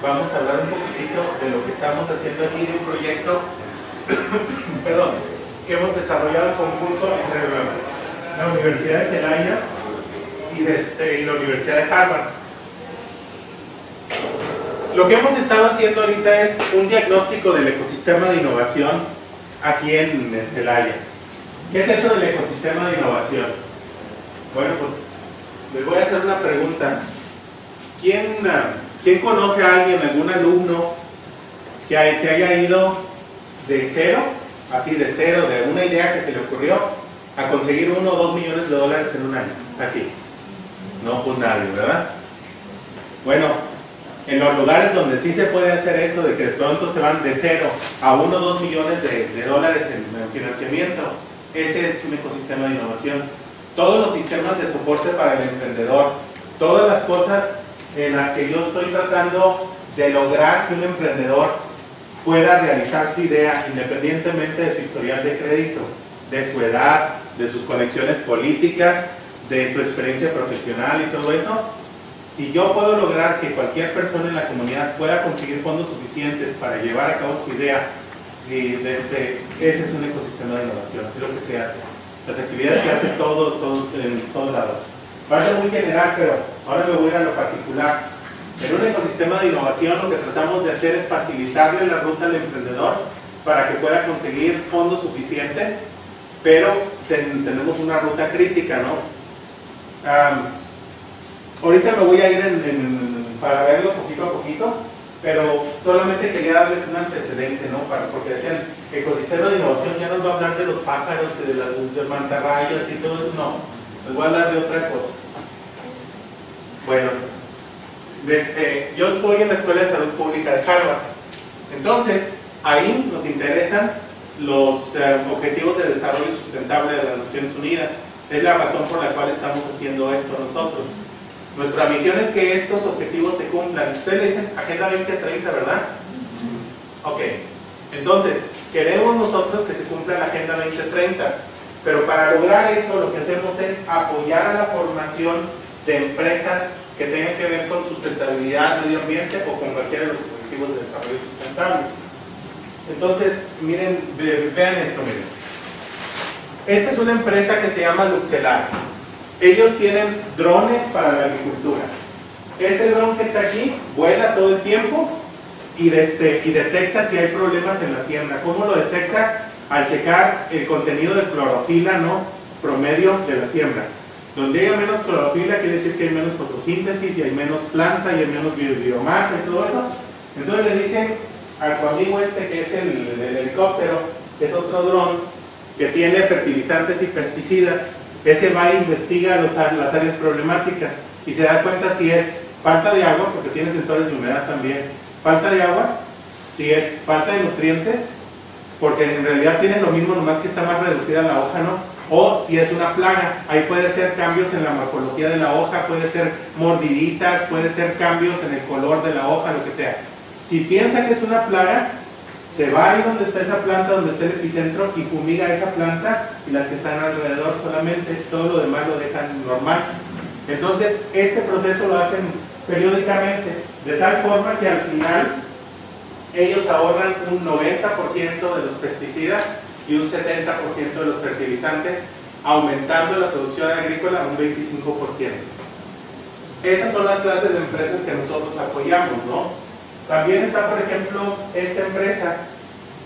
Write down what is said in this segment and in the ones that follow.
vamos a hablar un poquitito de lo que estamos haciendo aquí de un proyecto perdón, que hemos desarrollado en conjunto entre la Universidad de Celaya y la Universidad de Harvard. Lo que hemos estado haciendo ahorita es un diagnóstico del ecosistema de innovación aquí en Celaya. ¿Qué es eso del ecosistema de innovación? Bueno, pues les voy a hacer una pregunta. ¿Quién conoce a alguien, algún alumno que se haya ido de cero, así de cero, de una idea que se le ocurrió, a conseguir 1 o 2 millones de dólares en un año? Aquí. No, pues nadie, ¿verdad? Bueno, en los lugares donde sí se puede hacer eso, de que de pronto se van de cero a 1 o 2 millones de dólares en financiamiento, ese es un ecosistema de innovación. Todos los sistemas de soporte para el emprendedor, todas las cosas en las que yo estoy tratando de lograr que un emprendedor pueda realizar su idea independientemente de su historial de crédito, de su edad, de sus conexiones políticas, de su experiencia profesional y todo eso. Si yo puedo lograr que cualquier persona en la comunidad pueda conseguir fondos suficientes para llevar a cabo su idea, ese es un ecosistema de innovación, es lo que se hace. Las actividades que hace en todos lados. Va a ser muy general, pero ahora me voy a ir a lo particular. En un ecosistema de innovación lo que tratamos de hacer es facilitarle la ruta al emprendedor para que pueda conseguir fondos suficientes, pero tenemos una ruta crítica, ¿no? Ahorita me voy a ir para verlo poquito a poquito, pero solamente quería darles un antecedente, ¿no? Porque decían, ecosistema de innovación ya nos va a hablar de los pájaros, de mantarrayas y todo eso. No, les voy a hablar de otra cosa. Bueno, yo estoy en la Escuela de Salud Pública de Harvard. Entonces, ahí nos interesan los objetivos de desarrollo sustentable de las Naciones Unidas. Es la razón por la cual estamos haciendo esto nosotros. Nuestra misión es que estos objetivos se cumplan. Ustedes le dicen Agenda 2030, ¿verdad? Ok. Entonces, queremos nosotros que se cumpla la Agenda 2030. Pero para lograr eso, lo que hacemos es apoyar a la formación de empresas que tengan que ver con sustentabilidad, medio ambiente o con cualquiera de los objetivos de desarrollo sustentable. Entonces, miren, vean esto, miren. Esta es una empresa que se llama Luxelar. Ellos tienen drones para la agricultura. Este dron que está aquí vuela todo el tiempo y detecta si hay problemas en la siembra. ¿Cómo lo detecta? Al checar el contenido de clorofila, ¿no?, promedio de la siembra. Donde haya menos clorofila quiere decir que hay menos fotosíntesis y hay menos planta y hay menos biomasa y todo eso. Entonces le dicen a su amigo que es el helicóptero, que es otro dron que tiene fertilizantes y pesticidas. Ese va e investiga las áreas problemáticas y se da cuenta si es falta de agua, porque tiene sensores de humedad también, falta de agua, si es falta de nutrientes, porque en realidad tiene lo mismo, nomás que está más reducida la hoja, ¿no? O si es una plaga, ahí puede ser cambios en la morfología de la hoja, puede ser mordiditas, puede ser cambios en el color de la hoja, lo que sea. Si piensa que es una plaga, se va ahí donde está esa planta, donde está el epicentro, y fumiga esa planta y las que están alrededor solamente, todo lo demás lo dejan normal. Entonces, este proceso lo hacen periódicamente, de tal forma que al final ellos ahorran un 90% de los pesticidas y un 70% de los fertilizantes, aumentando la producción agrícola un 25%. Esas son las clases de empresas que nosotros apoyamos, ¿no? También está, por ejemplo, esta empresa.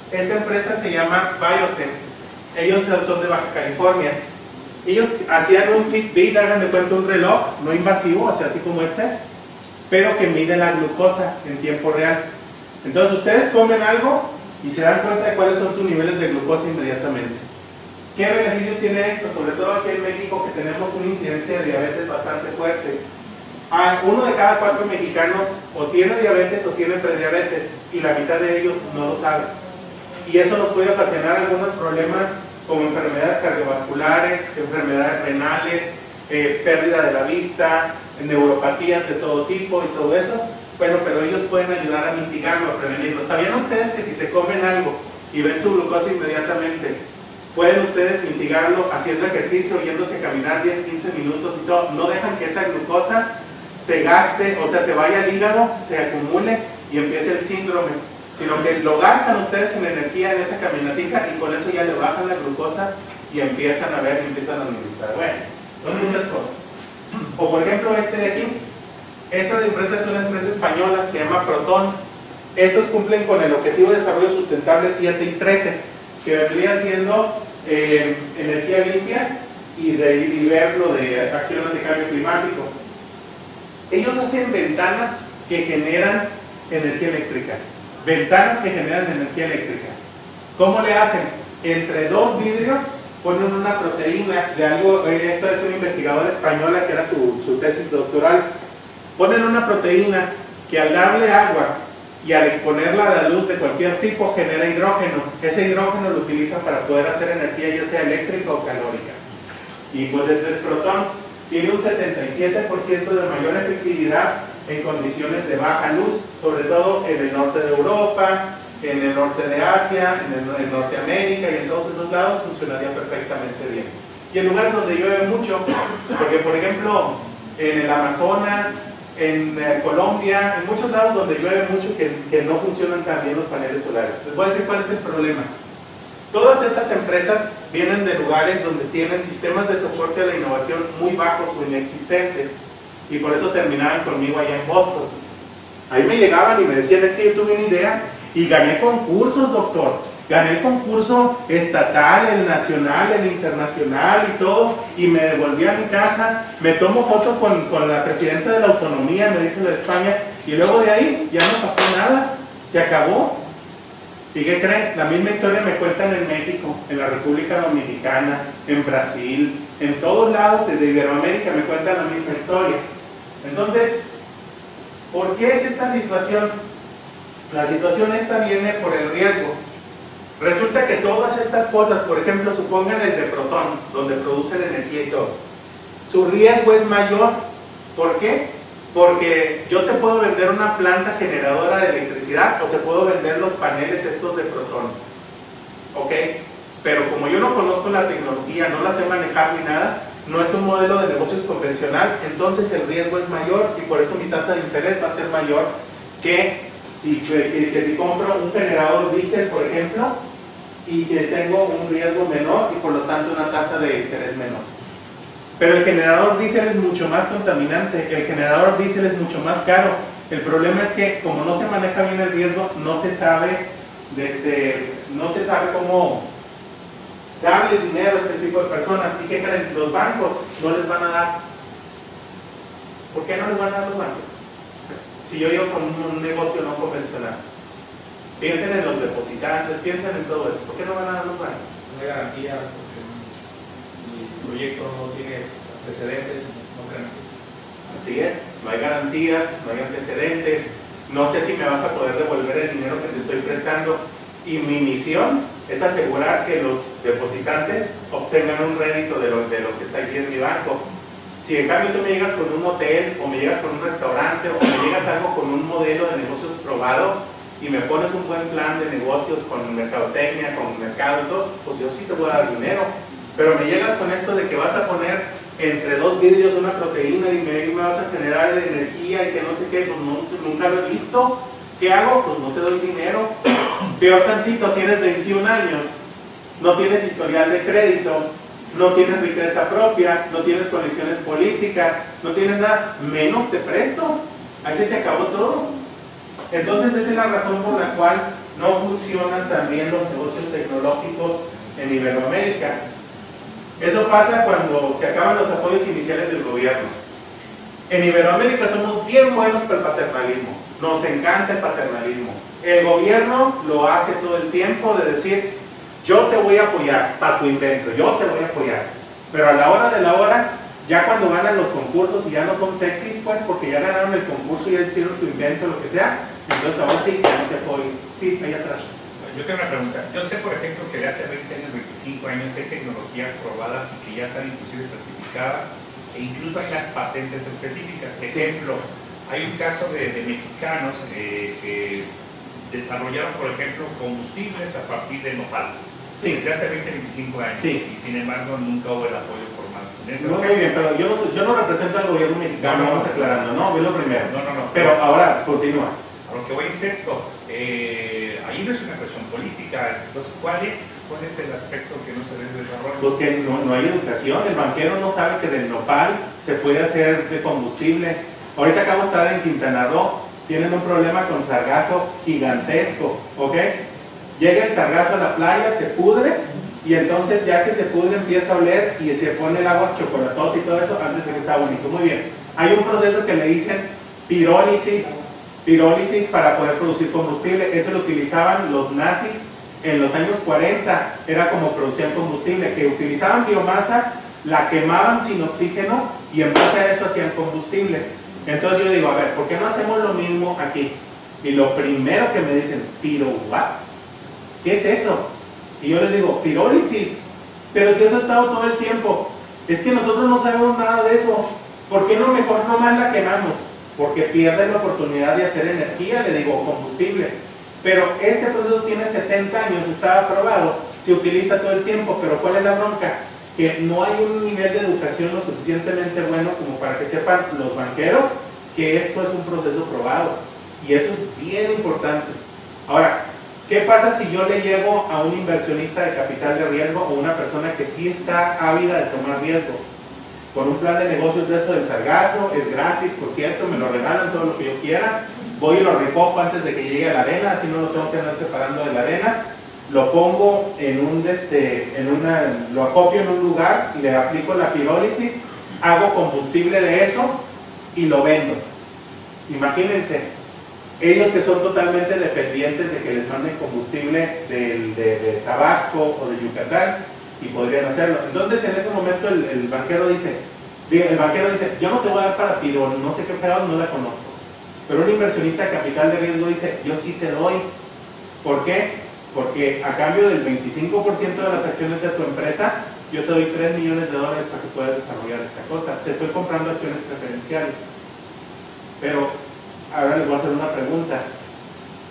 Esta empresa se llama Biosense. Ellos son de Baja California. Ellos hacían un Fitbit, hagan de cuenta un reloj no invasivo, o sea, así como este, pero que mide la glucosa en tiempo real. Entonces ustedes comen algo y se dan cuenta de cuáles son sus niveles de glucosa inmediatamente. ¿Qué beneficios tiene esto? Sobre todo aquí en México, que tenemos una incidencia de diabetes bastante fuerte. Uno de cada 4 mexicanos o tiene diabetes o tiene prediabetes, y la mitad de ellos no lo sabe. Y eso nos puede ocasionar algunos problemas como enfermedades cardiovasculares, enfermedades renales, pérdida de la vista, neuropatías de todo tipo y todo eso. Bueno, pero ellos pueden ayudar a mitigarlo, a prevenirlo. ¿Sabían ustedes que si se comen algo y ven su glucosa inmediatamente, pueden ustedes mitigarlo haciendo ejercicio, yéndose a caminar 10-15 minutos y todo? No dejan que esa glucosa se gaste, o sea, se vaya al hígado, se acumule y empiece el síndrome, sino que lo gastan ustedes en energía en esa caminatica y con eso ya le bajan la glucosa y empiezan a ver y empiezan a administrar. Bueno, son muchas cosas. O por ejemplo este de aquí, esta empresa es una empresa española, se llama Proton. Estos cumplen con el Objetivo de Desarrollo Sustentable 7 y 13, que vendrían siendo energía limpia y ver lo de acciones de cambio climático. Ellos hacen ventanas que generan energía eléctrica. Ventanas que generan energía eléctrica. ¿Cómo le hacen? Entre dos vidrios ponen una proteína de algo, esta es una investigadora española que era su tesis doctoral. Ponen una proteína que al darle agua y al exponerla a la luz de cualquier tipo genera hidrógeno. Ese hidrógeno lo utilizan para poder hacer energía ya sea eléctrica o calórica. Y pues este es Proton. Tiene un 77% de mayor efectividad en condiciones de baja luz, sobre todo en el norte de Europa, en el norte de Asia, en Norteamérica y en todos esos lados funcionaría perfectamente bien. Y en lugares donde llueve mucho, porque por ejemplo en el Amazonas, en Colombia, en muchos lados donde llueve mucho que no funcionan tan bien los paneles solares. Les voy a decir cuál es el problema. Todas estas empresas vienen de lugares donde tienen sistemas de soporte a la innovación muy bajos o inexistentes y por eso terminaban conmigo allá en Boston. Ahí me llegaban y me decían, es que yo tuve una idea y gané concursos, doctor. Gané el concurso estatal, el nacional, el internacional y todo, y me devolví a mi casa, me tomo foto con la presidenta de la autonomía, me dice de España, y luego de ahí ya no pasó nada, se acabó. ¿Y qué creen? La misma historia me cuentan en México, en la República Dominicana, en Brasil, en todos lados de Iberoamérica me cuentan la misma historia. Entonces, ¿por qué es esta situación? La situación esta viene por el riesgo. Resulta que todas estas cosas, por ejemplo, supongan el de Proton, donde producen energía y todo, su riesgo es mayor. ¿Por qué? Porque yo te puedo vender una planta generadora de electricidad o te puedo vender los paneles estos de Proton. ¿Ok? Pero como yo no conozco la tecnología, no la sé manejar ni nada, no es un modelo de negocios convencional, entonces el riesgo es mayor y por eso mi tasa de interés va a ser mayor que si compro un generador diésel, por ejemplo, y que tengo un riesgo menor y por lo tanto una tasa de interés menor. Pero el generador diésel es mucho más contaminante, el generador diésel es mucho más caro. El problema es que como no se maneja bien el riesgo, no se sabe cómo darles dinero a este tipo de personas. ¿Y qué creen? Los bancos no les van a dar. ¿Por qué no les van a dar los bancos? Si yo con un negocio no convencional. Piensen en los depositantes, piensen en todo eso. ¿Por qué no van a dar los bancos? No hay garantía, porque el proyecto no tiene antecedentes, no garantía. Así es, no hay garantías, no hay antecedentes, no sé si me vas a poder devolver el dinero que te estoy prestando. Y mi misión es asegurar que los depositantes obtengan un rédito de lo que está aquí en mi banco. Si en cambio tú me llegas con un hotel, o me llegas con un restaurante, o me llegas algo con un modelo de negocios probado, y me pones un buen plan de negocios con mercadotecnia, con mercado y todo, pues yo sí te voy a dar dinero. Pero me llegas con esto de que vas a poner entre dos vidrios una proteína y me vas a generar energía y que no sé qué, pues nunca lo he visto. ¿Qué hago? Pues no te doy dinero. Peor tantito, tienes 21 años, no tienes historial de crédito, no tienes riqueza propia, no tienes conexiones políticas, no tienes nada, menos te presto. Ahí se te acabó todo. Entonces esa es la razón por la cual no funcionan también los negocios tecnológicos en Iberoamérica. Eso pasa cuando se acaban los apoyos iniciales del gobierno. En Iberoamérica somos bien buenos para el paternalismo, nos encanta el paternalismo. El gobierno lo hace todo el tiempo de decir, yo te voy a apoyar para tu invento, yo te voy a apoyar. Pero a la hora de la hora, ya cuando ganan los concursos y ya no son sexys, pues porque ya ganaron el concurso y ya hicieron su invento, lo que sea, entonces ahora sí, ya no te apoyo. Sí, ahí atrás. Yo tengo una pregunta. Yo sé, por ejemplo, que de hace 20 años, 25 años hay tecnologías probadas y que ya están inclusive certificadas e incluso hay las patentes específicas. Ejemplo, hay un caso de mexicanos que desarrollaron, por ejemplo, combustibles a partir de nopal. Sí. desde hace 20, 25 años, Sí. y sin embargo nunca hubo el apoyo formal. En ese Muy aspecto. bien, pero yo no represento al gobierno mexicano, No, no, vamos aclarando, no, es lo primero. No. Pero ahora, continúa. A lo que voy es esto, ahí no es una cuestión política, entonces ¿cuál es el aspecto que no se desarrolla? Pues que no hay educación, el banquero no sabe que del nopal se puede hacer de combustible. Ahorita acabo de estar en Quintana Roo, tienen un problema con sargazo gigantesco, ¿ok? Llega el sargazo a la playa, se pudre, y entonces ya que se pudre empieza a oler y se pone el agua chocolatosa y todo eso antes de que está único. Muy bien, hay un proceso que le dicen pirólisis para poder producir combustible. Eso lo utilizaban los nazis en los años 40, era como producían combustible, que utilizaban biomasa, la quemaban sin oxígeno y en base a eso hacían combustible. Entonces yo digo, a ver, ¿por qué no hacemos lo mismo aquí? Y lo primero que me dicen, ¿what? ¿Qué es eso? Y yo les digo, pirólisis. Pero si eso ha estado todo el tiempo, es que nosotros no sabemos nada de eso. ¿Por qué no mejor nomás la quemamos? Porque pierden la oportunidad de hacer energía, le digo, combustible. Pero este proceso tiene 70 años, está aprobado, se utiliza todo el tiempo, pero ¿cuál es la bronca? Que no hay un nivel de educación lo suficientemente bueno como para que sepan los banqueros que esto es un proceso probado. Y eso es bien importante. Ahora, ¿qué pasa si yo le llego a un inversionista de capital de riesgo o una persona que sí está ávida de tomar riesgos? Con un plan de negocios de eso del sargazo, es gratis, por cierto, me lo regalan todo lo que yo quiera, voy y lo recojo antes de que llegue a la arena, así no lo tengo que andar separando de la arena, lo pongo lo acopio en un lugar, le aplico la pirólisis, hago combustible de eso y lo vendo. Imagínense, ellos que son totalmente dependientes de que les manden combustible de Tabasco o de Yucatán, y podrían hacerlo. Entonces en ese momento el banquero dice, yo no te voy a dar para pirón, no sé qué fregado, no la conozco. Pero un inversionista de capital de riesgo dice, yo sí te doy. ¿Por qué? Porque a cambio del 25% de las acciones de tu empresa, yo te doy $3 millones para que puedas desarrollar esta cosa. Te estoy comprando acciones preferenciales. Pero ahora les voy a hacer una pregunta.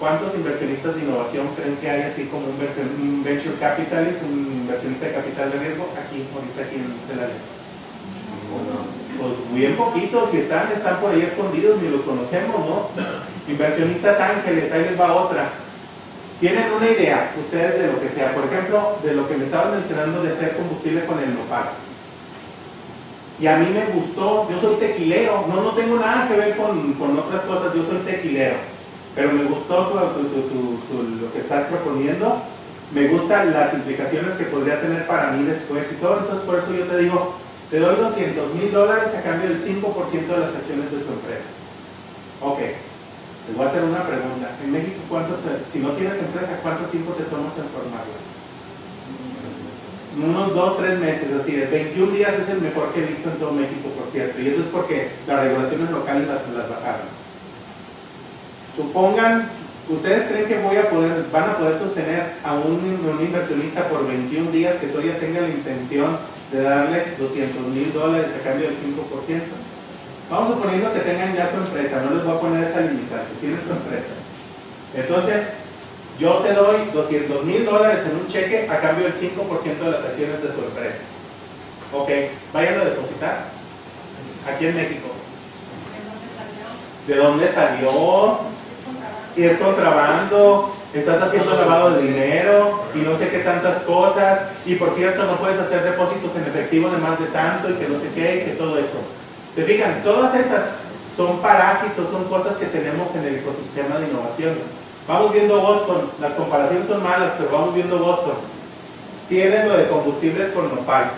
¿Cuántos inversionistas de innovación creen que hay así como un venture capitalist, un inversionista de capital de riesgo ahorita aquí en Celaya? Pues bien poquitos, si están por ahí escondidos, ni los conocemos, ¿no? Inversionistas ángeles, ahí les va otra. ¿Tienen una idea ustedes de lo que sea? Por ejemplo, de lo que me estaban mencionando de hacer combustible con el nopal. Y a mí me gustó, yo soy tequilero, no tengo nada que ver con otras cosas, yo soy tequilero. Pero me gustó lo que estás proponiendo, me gustan las implicaciones que podría tener para mí después y todo, entonces por eso yo te digo, te doy $200,000 a cambio del 5% de las acciones de tu empresa. Ok, te voy a hacer una pregunta. En México, si no tienes empresa, ¿cuánto tiempo te tomas en formarla? Unos 2-3 meses, así de 21 días es el mejor que he visto en todo México, por cierto, y eso es porque las regulaciones locales las bajaron. Supongan, ¿ustedes creen que van a poder sostener a un inversionista por 21 días que todavía tenga la intención de darles $200,000 a cambio del 5%? Vamos suponiendo que tengan ya su empresa, no les voy a poner esa limitante, tienen su empresa. Entonces, yo te doy $200,000 en un cheque a cambio del 5% de las acciones de tu empresa. Ok, vayan a depositar aquí en México. ¿De dónde salió? Y es contrabando, estás haciendo lavado de dinero y no sé qué tantas cosas, y por cierto no puedes hacer depósitos en efectivo de más de tanto y que no sé qué y que todo esto. Se fijan, todas esas son parásitos, son cosas que tenemos en el ecosistema de innovación. Vamos viendo Boston, las comparaciones son malas, pero vamos viendo Boston. Tienen lo de combustibles con nopal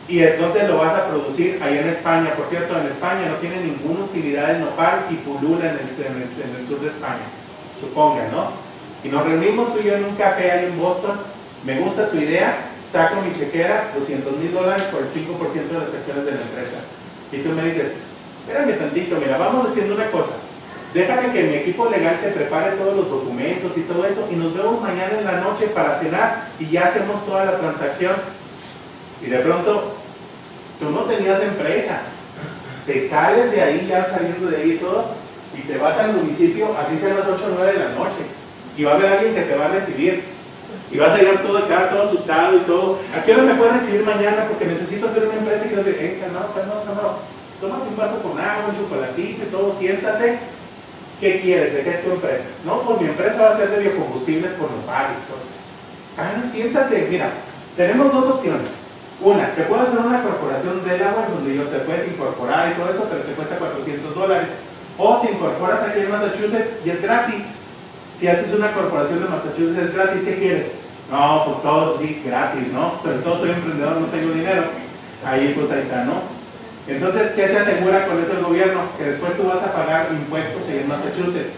y entonces lo vas a producir ahí en España. Por cierto, en España no tiene ninguna utilidad el nopal y pulula en el sur de España, supongan, ¿no? Y nos reunimos tú y yo en un café ahí en Boston, me gusta tu idea, saco mi chequera, $200,000 por el 5% de las acciones de la empresa. Y tú me dices, espérame tantito, mira, vamos haciendo una cosa, déjame que mi equipo legal te prepare todos los documentos y todo eso, y nos vemos mañana en la noche para cenar y ya hacemos toda la transacción. Y de pronto, tú no tenías empresa, te sales de ahí, ya saliendo de ahí y todo, y te vas al municipio, así sean las 8 o 9 de la noche, y va a haber alguien que te va a recibir, Y vas a llegar todo acá, todo asustado y todo. ¿A qué hora me puedes recibir mañana? Porque necesito hacer una empresa y quiero decir, no. Tómate un vaso con agua, un chocolatito y todo, siéntate. ¿Qué quieres? ¿De qué es tu empresa? No, pues mi empresa va a ser de biocombustibles por nopal y todo. Siéntate. Mira, tenemos dos opciones. Una, te puedo hacer una corporación del agua en donde te puedes incorporar y todo eso, pero te cuesta $400. O te incorporas aquí en Massachusetts y es gratis. Si haces una corporación de Massachusetts es gratis, ¿qué quieres? No, pues todo sí, gratis, ¿no? Sobre todo soy emprendedor, no tengo dinero. Ahí pues ahí está, ¿no? Entonces, ¿qué se asegura con eso el gobierno? Que después tú vas a pagar impuestos en Massachusetts.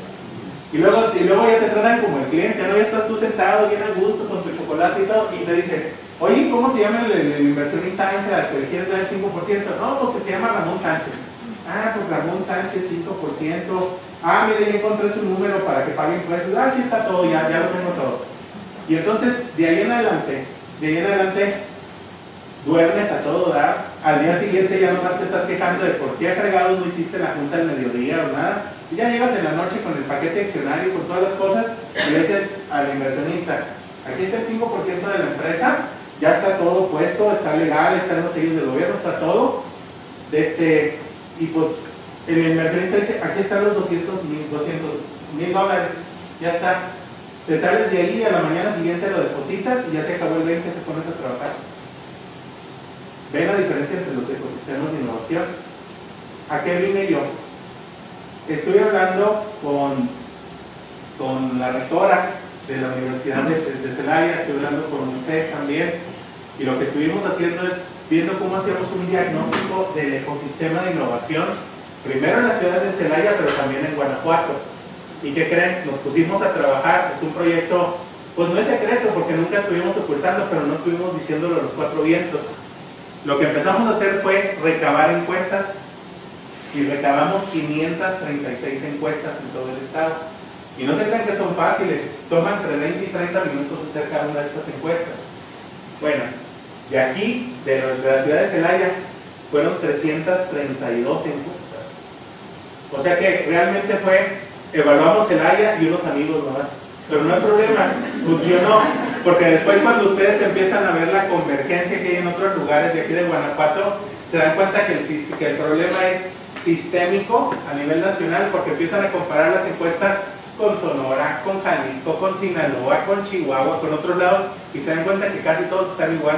Y luego ya te tratan como el cliente, ¿no? Ya estás tú sentado bien a gusto con tu chocolate y todo, y te dicen, oye, ¿cómo se llama el inversionista ángel al que le quieres dar el 5%? No, pues que se llama Ramón Sánchez. Pues Ramón Sánchez, 5%. Mire, ya encontré su número para que pague impuestos. Aquí está todo, ya lo tengo todo. Y entonces, de ahí en adelante, duermes a todo dar. Al día siguiente ya nomás te estás quejando de por qué fregados no hiciste la junta al mediodía o nada. Y ya llegas en la noche con el paquete accionario, con todas las cosas, y le dices al inversionista, aquí está el 5% de la empresa, ya está todo puesto, está legal, están los sellos del gobierno, está todo. Y pues el inversionista dice, aquí están los $200,000, ya está. Te sales de ahí, a la mañana siguiente lo depositas y ya se acabó el 20, te pones a trabajar. ¿Ven la diferencia entre los ecosistemas de innovación? ¿A qué vine yo? Estoy hablando con la rectora de la Universidad de Celaya, estoy hablando con Moisés también, y lo que estuvimos haciendo es viendo cómo hacíamos un diagnóstico del ecosistema de innovación, primero en la ciudad de Celaya, pero también en Guanajuato. ¿Y qué creen? Nos pusimos a trabajar, es un proyecto, pues no es secreto porque nunca estuvimos ocultando, pero no estuvimos diciéndolo a los cuatro vientos. Lo que empezamos a hacer fue recabar encuestas y recabamos 536 encuestas en todo el estado. Y no se crean que son fáciles, toma entre 20 y 30 minutos hacer cada una de estas encuestas. Bueno, de aquí, de la ciudad de Celaya, fueron 332 encuestas. O sea que realmente evaluamos Celaya y unos amigos nomás. Pero no hay problema, funcionó. Porque después cuando ustedes empiezan a ver la convergencia que hay en otros lugares de aquí de Guanajuato, se dan cuenta que el problema es sistémico a nivel nacional, porque empiezan a comparar las encuestas con Sonora, con Jalisco, con Sinaloa, con Chihuahua, con otros lados, y se dan cuenta que casi todos están igual.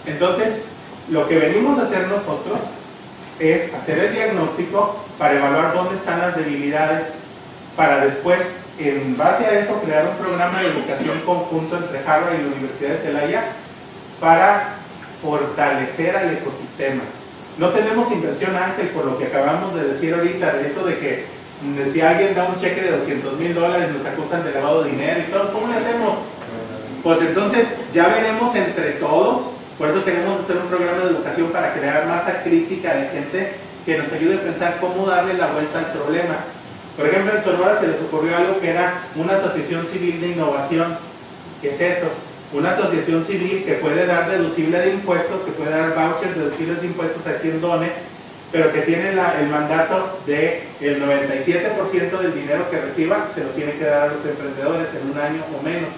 Entonces, lo que venimos a hacer nosotros es hacer el diagnóstico para evaluar dónde están las debilidades, para después, en base a eso, crear un programa de educación conjunto entre Harvard y la Universidad de Celaya para fortalecer al ecosistema. No tenemos inversión ángel, por lo que acabamos de decir ahorita, de eso de que si alguien da un cheque de $200,000 nos acusan de lavado de dinero y todo, ¿cómo le hacemos? Pues entonces ya veremos entre todos. Por eso tenemos que hacer un programa de educación para crear masa crítica de gente que nos ayude a pensar cómo darle la vuelta al problema. Por ejemplo, en Sonora se les ocurrió algo que era una asociación civil de innovación. ¿Qué es eso? Una asociación civil que puede dar deducible de impuestos, que puede dar vouchers deducibles de impuestos a quien done, pero que tiene el mandato de el 97% del dinero que reciba se lo tiene que dar a los emprendedores en un año o menos.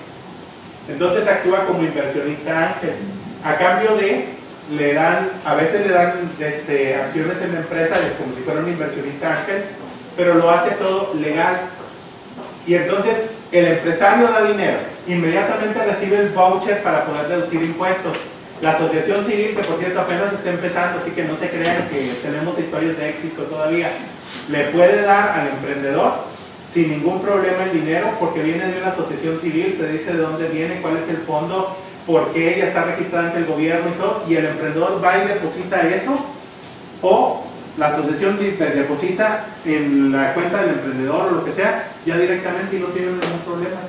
Entonces actúa como inversionista ángel. A cambio a veces le dan acciones en la empresa como si fuera un inversionista ángel, pero lo hace todo legal. Y entonces el empresario da dinero, inmediatamente recibe el voucher para poder deducir impuestos. La asociación civil, que por cierto apenas está empezando, así que no se crean que tenemos historias de éxito todavía, le puede dar al emprendedor sin ningún problema el dinero, porque viene de una asociación civil, se dice de dónde viene, cuál es el fondo, por qué ella está registrada ante el gobierno y todo, y el emprendedor va y deposita eso, o la asociación deposita en la cuenta del emprendedor o lo que sea, ya directamente y no tiene ningún problema.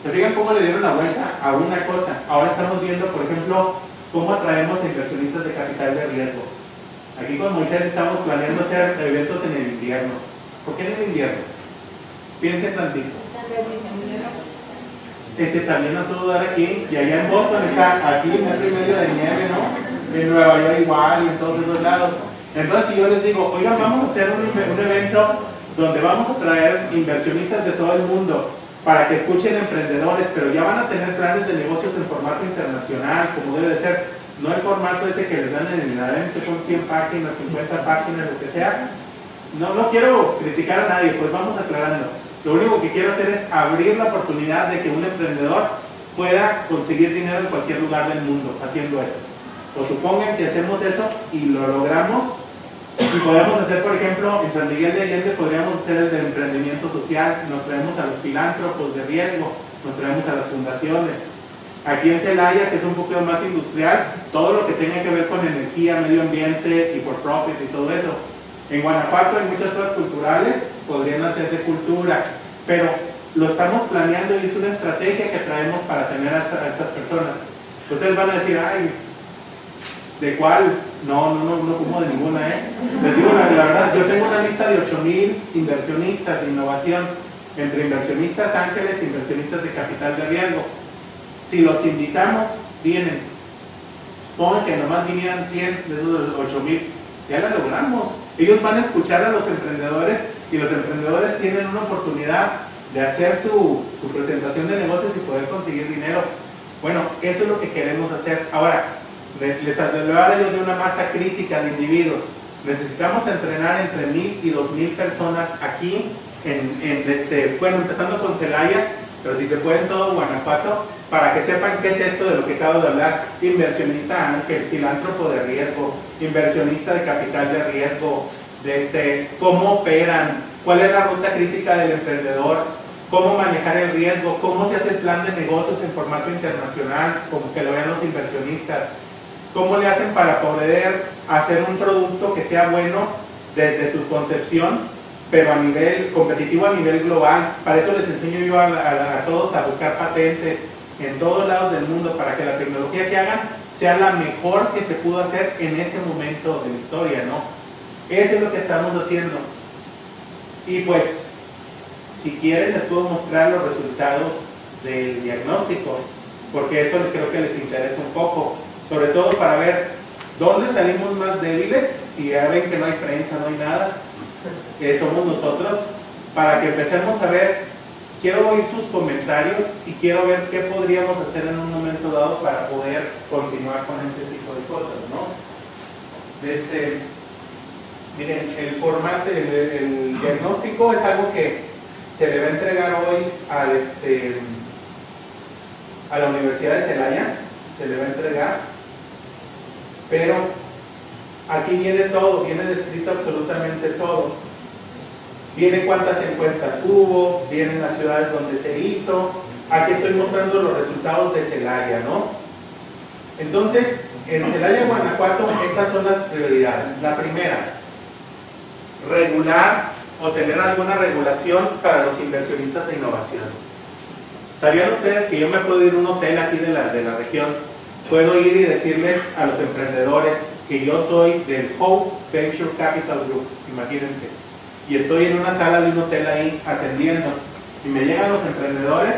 ¿Se fijan cómo le dieron la vuelta a una cosa? Ahora estamos viendo, por ejemplo, cómo atraemos a inversionistas de capital de riesgo. Aquí con Moisés estamos planeando hacer eventos en el invierno. ¿Por qué en el invierno? Piensen tantito. También a todo dar aquí, y allá en Boston está aquí 1,5 metros de nieve, ¿no? En Nueva York igual y en todos esos lados. Entonces si yo les digo, oigan, vamos a hacer un evento donde vamos a traer inversionistas de todo el mundo, para que escuchen emprendedores, pero ya van a tener planes de negocios en formato internacional, como debe de ser, no el formato ese que les dan en el adentro, son 100 páginas, 50 páginas, lo que sea. No quiero criticar a nadie, pues vamos aclarando. Lo único que quiero hacer es abrir la oportunidad de que un emprendedor pueda conseguir dinero en cualquier lugar del mundo haciendo eso. O supongan que hacemos eso y lo logramos, y podemos hacer, por ejemplo, en San Miguel de Allende podríamos hacer el de emprendimiento social, nos traemos a los filántropos de riesgo, nos traemos a las fundaciones. Aquí en Celaya, que es un poquito más industrial, todo lo que tenga que ver con energía, medio ambiente y for profit y todo eso. En Guanajuato hay muchas cosas culturales, podrían hacer de cultura, pero lo estamos planeando y es una estrategia que traemos para tener a estas personas. Ustedes van a decir, ay, ¿de cuál? No fumo de ninguna, Les digo la verdad, yo tengo una lista de 8,000 inversionistas de innovación, entre inversionistas ángeles e inversionistas de capital de riesgo. Si los invitamos, vienen. Pongan que nomás vinieran 100 de esos 8,000, ya la logramos. Ellos van a escuchar a los emprendedores y los emprendedores tienen una oportunidad de hacer su presentación de negocios y poder conseguir dinero. Bueno, eso es lo que queremos hacer. Ahora, les hablaré yo de una masa crítica de individuos. Necesitamos entrenar entre 1,000 y 2,000 personas aquí, bueno, empezando con Celaya, pero si se puede en todo Guanajuato, para que sepan qué es esto de lo que acabo de hablar. Inversionista ángel, filántropo de riesgo, inversionista de capital de riesgo, cómo operan, cuál es la ruta crítica del emprendedor, cómo manejar el riesgo, cómo se hace el plan de negocios en formato internacional, como que lo vean los inversionistas, cómo le hacen para poder hacer un producto que sea bueno desde su concepción, pero a nivel competitivo, a nivel global. Para eso les enseño yo a todos a buscar patentes en todos lados del mundo para que la tecnología que hagan sea la mejor que se pudo hacer en ese momento de la historia, ¿no? Eso es lo que estamos haciendo. Y pues, si quieren les puedo mostrar los resultados del diagnóstico, porque eso creo que les interesa un poco, sobre todo para ver dónde salimos más débiles, y ya ven que no hay prensa, no hay nada, somos nosotros, para que empecemos a ver. Quiero oír sus comentarios y quiero ver qué podríamos hacer en un momento dado para poder continuar con este tipo de cosas, ¿no? Miren, el formato, el diagnóstico es algo que se le va a entregar hoy a la Universidad de Celaya, se le va a entregar, pero aquí viene todo, viene descrito absolutamente todo. Viene cuántas encuestas hubo, vienen las ciudades donde se hizo. Aquí estoy mostrando los resultados de Celaya, ¿no? Entonces, en Celaya, Guanajuato, estas son las prioridades. La primera, regular o tener alguna regulación para los inversionistas de innovación. ¿Sabían ustedes que yo me puedo ir a un hotel aquí de la región? Puedo ir y decirles a los emprendedores que yo soy del Hope Venture Capital Group, imagínense. Y estoy en una sala de un hotel ahí atendiendo y me llegan los emprendedores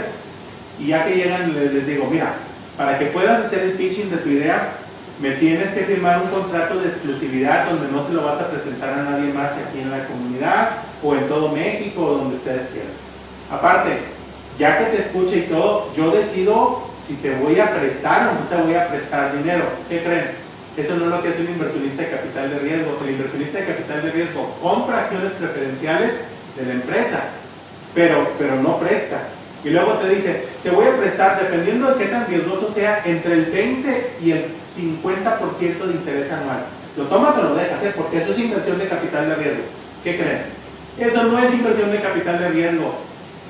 y ya que llegan les digo, mira, para que puedas hacer el pitching de tu idea me tienes que firmar un contrato de exclusividad donde no se lo vas a presentar a nadie más aquí en la comunidad o en todo México o donde ustedes quieran. Aparte, ya que te escuche y todo, yo decido si te voy a prestar o no te voy a prestar dinero. ¿Qué creen? Eso no es lo que hace un inversionista de capital de riesgo. El inversionista de capital de riesgo compra acciones preferenciales de la empresa, pero no presta. Y luego te dice, te voy a prestar, dependiendo de qué tan riesgoso sea, entre el 20 y el 50% de interés anual. ¿Lo tomas o lo dejas? Porque eso es inversión de capital de riesgo. ¿Qué creen? Eso no es inversión de capital de riesgo.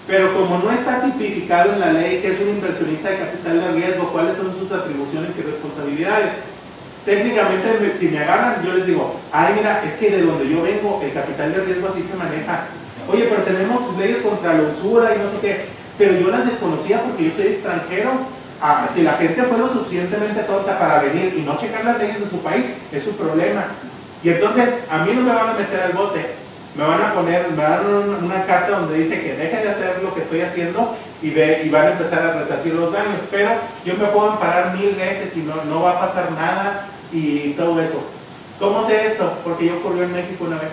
Pero como no está tipificado en la ley que es un inversionista de capital de riesgo, cuáles son sus atribuciones y responsabilidades, técnicamente si me agarran yo les digo, ay mira, es que de donde yo vengo el capital de riesgo así se maneja. Oye, pero tenemos leyes contra la usura y no sé qué, pero yo las desconocía porque yo soy extranjero. Si la gente fue lo suficientemente tonta para venir y no checar las leyes de su país, es su problema. Y entonces a mí no me van a meter al bote, me van a dar una carta donde dice que deje de hacer lo que estoy haciendo y van a empezar a resarcir los daños, pero yo me puedo amparar 1000 veces y no va a pasar nada y todo eso. ¿Cómo sé esto? Porque yo ocurrió en México una vez,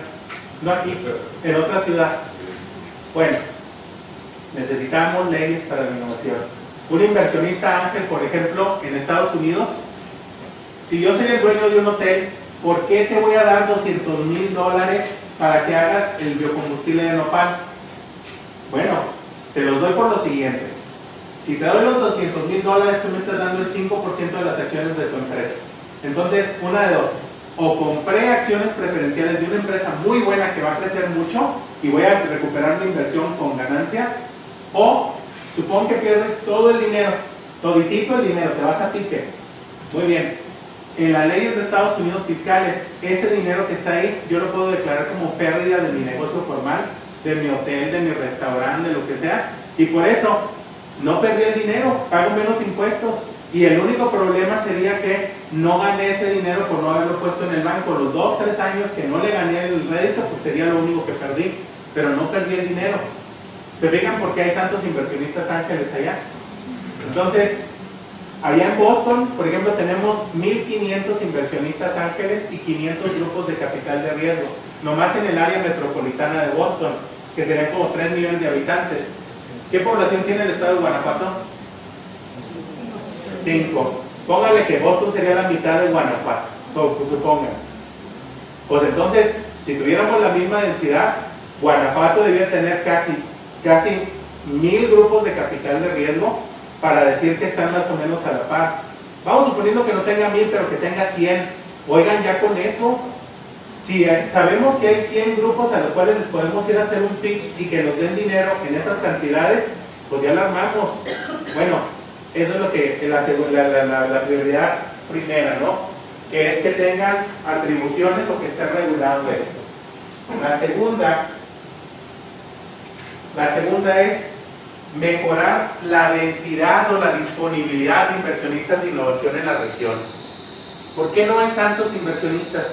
no aquí, en otra ciudad. Bueno, Necesitamos leyes para la innovación. Un inversionista ángel, por ejemplo, en Estados Unidos, si yo soy el dueño de un hotel, ¿por qué te voy a dar $200,000 para que hagas el biocombustible de nopal? Bueno, te los doy por lo siguiente. Si te doy los $200,000, tú me estás dando el 5% de las acciones de tu empresa. Entonces, una de dos. O compré acciones preferenciales de una empresa muy buena que va a crecer mucho y voy a recuperar mi inversión con ganancia, o supón que pierdes todo el dinero, toditito el dinero, te vas a pique. Muy bien. En las leyes de Estados Unidos fiscales, ese dinero que está ahí, yo lo puedo declarar como pérdida de mi negocio formal, de mi hotel, de mi restaurante, de lo que sea, y por eso no perdí el dinero, pago menos impuestos, y el único problema sería que no gané ese dinero por no haberlo puesto en el banco. Los 2 o 3 años que no le gané el rédito, pues sería lo único que perdí, pero no perdí el dinero. ¿Se fijan por qué hay tantos inversionistas ángeles allá? Entonces, allá en Boston, por ejemplo, tenemos 1,500 inversionistas ángeles y 500 grupos de capital de riesgo, nomás en el área metropolitana de Boston, que serían como 3 millones de habitantes. ¿Qué población tiene el estado de Guanajuato? 5. Póngale que Boston sería la mitad de Guanajuato, supongan. Pues entonces, si tuviéramos la misma densidad, Guanajuato debía tener casi 1,000 grupos de capital de riesgo para decir que están más o menos a la par. Vamos suponiendo que no tenga 1,000, pero que tenga 100. Oigan, ya con eso, si sabemos que hay 100 grupos a los cuales les podemos ir a hacer un pitch y que nos den dinero en esas cantidades, pues ya la armamos. Bueno, eso es lo que la prioridad primera, ¿no? Que es que tengan atribuciones o que esté regulado esto. La segunda es mejorar la densidad o la disponibilidad de inversionistas de innovación en la región. ¿Por qué no hay tantos inversionistas?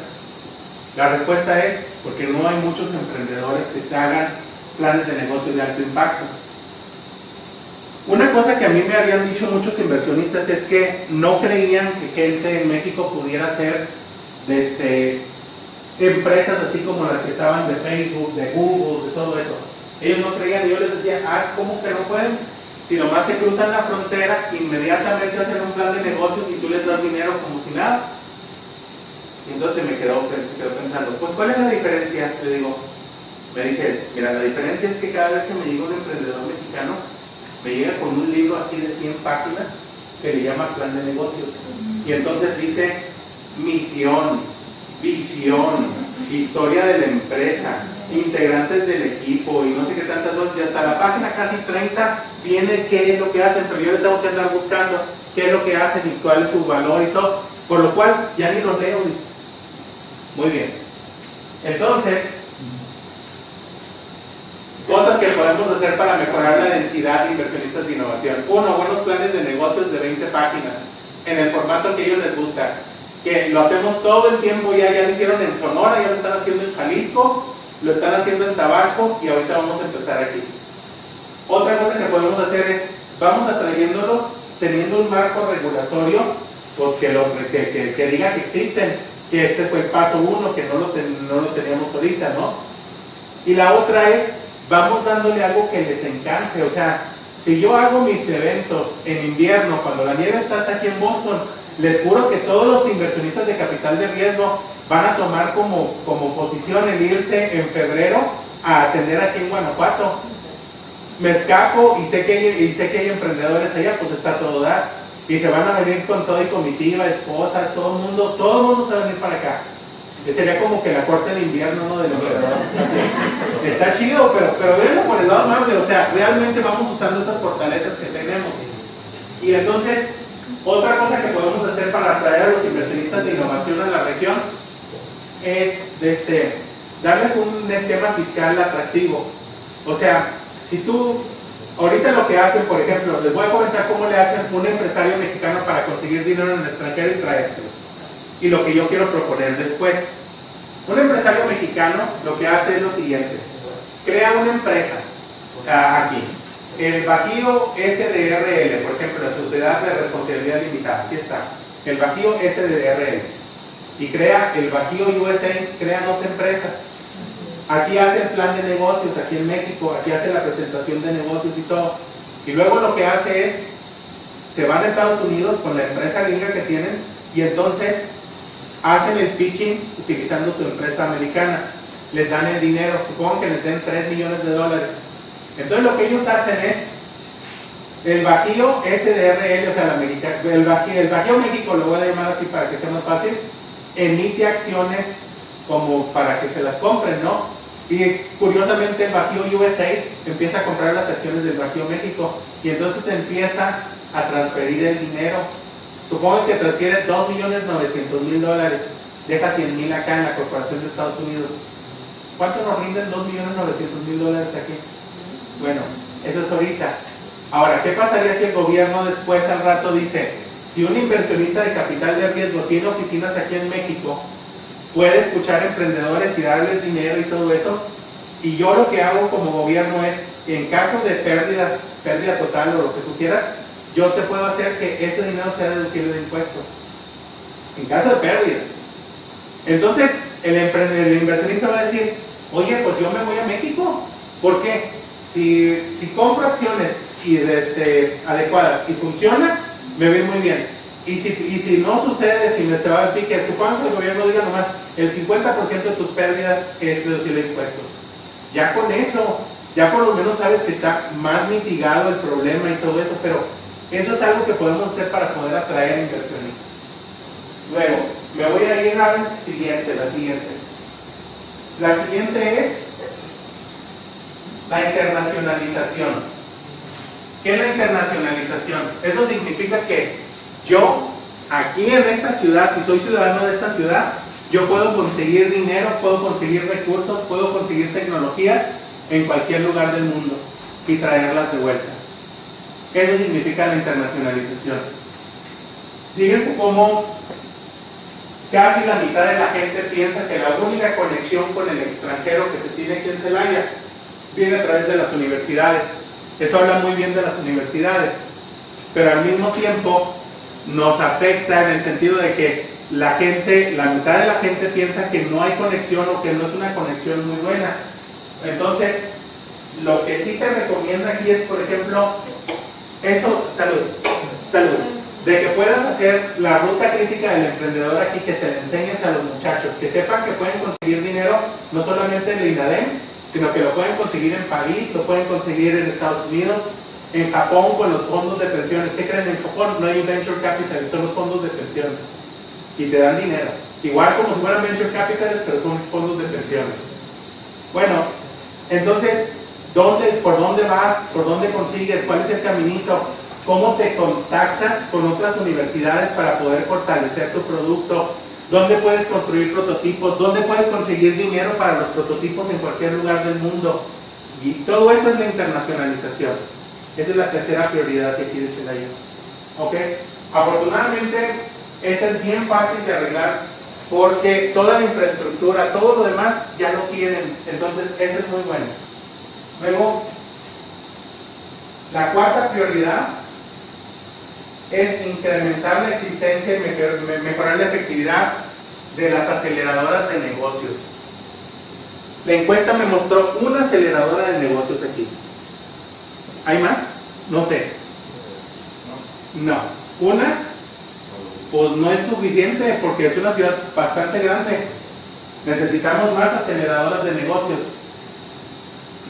La respuesta es porque no hay muchos emprendedores que te hagan planes de negocio de alto impacto. Una cosa que a mí me habían dicho muchos inversionistas es que no creían que gente en México pudiera hacer empresas así como las que estaban de Facebook, de Google, de todo eso. Ellos no creían, y yo les decía, ¿cómo que no pueden? Si nomás se cruzan la frontera, inmediatamente hacen un plan de negocios y tú les das dinero como si nada. Y entonces se quedó pensando, pues ¿cuál es la diferencia? Le digo, me dice, mira, la diferencia es que cada vez que me llega un emprendedor mexicano, me llega con un libro así de 100 páginas que le llama Plan de Negocios. Y entonces dice misión, visión, historia de la empresa, integrantes del equipo y no sé qué tantas cosas. Y hasta la página casi 30 viene qué es lo que hacen, pero yo les tengo que andar buscando qué es lo que hacen y cuál es su valor y todo. Por lo cual ya ni los leo, dice. Muy bien. Entonces, cosas que podemos hacer para mejorar la densidad de inversionistas de innovación. 1, buenos planes de negocios de 20 páginas, en el formato que a ellos les gusta, que lo hacemos todo el tiempo, ya lo hicieron en Sonora, ya lo están haciendo en Jalisco, lo están haciendo en Tabasco y ahorita vamos a empezar aquí. Otra cosa que podemos hacer es, vamos atrayéndolos, teniendo un marco regulatorio, pues que diga que existen, que este fue el paso 1, que no lo teníamos ahorita, ¿no? Y la otra es, vamos dándole algo que les encante. O sea, si yo hago mis eventos en invierno, cuando la nieve está aquí en Boston, les juro que todos los inversionistas de capital de riesgo van a tomar como posición el irse en febrero a atender aquí en Guanajuato. Me escapo y sé que hay emprendedores allá, pues está todo dar. Y se van a venir con todo y comitiva, esposas, todo el mundo se va a venir para acá. Que sería como que la corte de invierno, ¿no? Del emperador. Está chido, pero véanlo por el lado amable. O sea, realmente vamos usando esas fortalezas que tenemos. Y entonces, otra cosa que podemos hacer para atraer a los inversionistas de innovación a la región es darles un esquema fiscal atractivo. O sea, si tú, ahorita lo que hacen, por ejemplo, les voy a comentar cómo le hacen un empresario mexicano para conseguir dinero en el extranjero y traérselo. Y lo que yo quiero proponer después. Un empresario mexicano lo que hace es lo siguiente: crea una empresa aquí, el Bajío SDRL, por ejemplo, la Sociedad de Responsabilidad Limitada, aquí está, el Bajío SDRL, y crea el Bajío USA, crea 2 empresas. aquí hace el plan de negocios, aquí en México, aquí hace la presentación de negocios y todo. Y luego lo que hace es, se van a Estados Unidos con la empresa gringa que tienen y entonces hacen el pitching utilizando su empresa americana. Les dan el dinero, supongo que les den $3 millones. Entonces lo que ellos hacen es, el Bajío SDRL, o sea, el Bajío México, lo voy a llamar así para que sea más fácil, emite acciones como para que se las compren, ¿no? Y curiosamente el Bajío USA empieza a comprar las acciones del Bajío México y entonces empieza a transferir el dinero. Supongo que transfiere $2.900.000, deja $100.000 acá en la Corporación de Estados Unidos. ¿Cuánto nos rinden $2.900.000 aquí? Bueno, eso es ahorita. Ahora, ¿qué pasaría si el gobierno después al rato dice, si un inversionista de capital de riesgo tiene oficinas aquí en México, puede escuchar a emprendedores y darles dinero y todo eso? Y yo lo que hago como gobierno es, en caso de pérdida total o lo que tú quieras, yo te puedo hacer que ese dinero sea deducible de impuestos. En caso de pérdidas. Entonces, el inversionista va a decir, oye, pues yo me voy a México. ¿Por qué? Si compro acciones adecuadas y funciona, me ve muy bien. Y si no sucede, si me se va el pique, supongo que el gobierno diga nomás, el 50% de tus pérdidas es deducible de impuestos. Ya con eso, ya por lo menos sabes que está más mitigado el problema y todo eso, pero eso es algo que podemos hacer para poder atraer inversionistas. Luego, me voy a ir al siguiente, la siguiente. La siguiente es la internacionalización. ¿Qué es la internacionalización? Eso significa que yo, aquí en esta ciudad, si soy ciudadano de esta ciudad, yo puedo conseguir dinero, puedo conseguir recursos, puedo conseguir tecnologías en cualquier lugar del mundo y traerlas de vuelta. Eso significa la internacionalización. Fíjense cómo casi la mitad de la gente piensa que la única conexión con el extranjero que se tiene aquí en Celaya viene a través de las universidades. Eso habla muy bien de las universidades, pero al mismo tiempo nos afecta en el sentido de que la mitad de la gente piensa que no hay conexión o que no es una conexión muy buena. Entonces, lo que sí se recomienda aquí es, por ejemplo, salud, de que puedas hacer la ruta crítica del emprendedor aquí, que se le enseñes a los muchachos, que sepan que pueden conseguir dinero, no solamente en el INADEM, sino que lo pueden conseguir en París, lo pueden conseguir en Estados Unidos, en Japón con los fondos de pensiones. ¿Qué creen? En Japón no hay venture capital, son los fondos de pensiones y te dan dinero, igual como si fueran venture capitales, pero son fondos de pensiones. Bueno, entonces, ¿por dónde vas? ¿Por dónde consigues? ¿Cuál es el caminito? ¿Cómo te contactas con otras universidades para poder fortalecer tu producto? ¿Dónde puedes construir prototipos? ¿Dónde puedes conseguir dinero para los prototipos en cualquier lugar del mundo? Y todo eso es la internacionalización. Esa es la tercera prioridad que quiere Celaya. ¿Ok? Afortunadamente, esta es bien fácil de arreglar porque toda la infraestructura, todo lo demás ya lo tienen. Entonces, esa es muy buena. Luego, la cuarta prioridad es incrementar la existencia y mejorar la efectividad de las aceleradoras de negocios. La encuesta me mostró una aceleradora de negocios aquí. ¿Hay más? No sé. No. ¿Una? Pues no es suficiente porque es una ciudad bastante grande. Necesitamos más aceleradoras de negocios.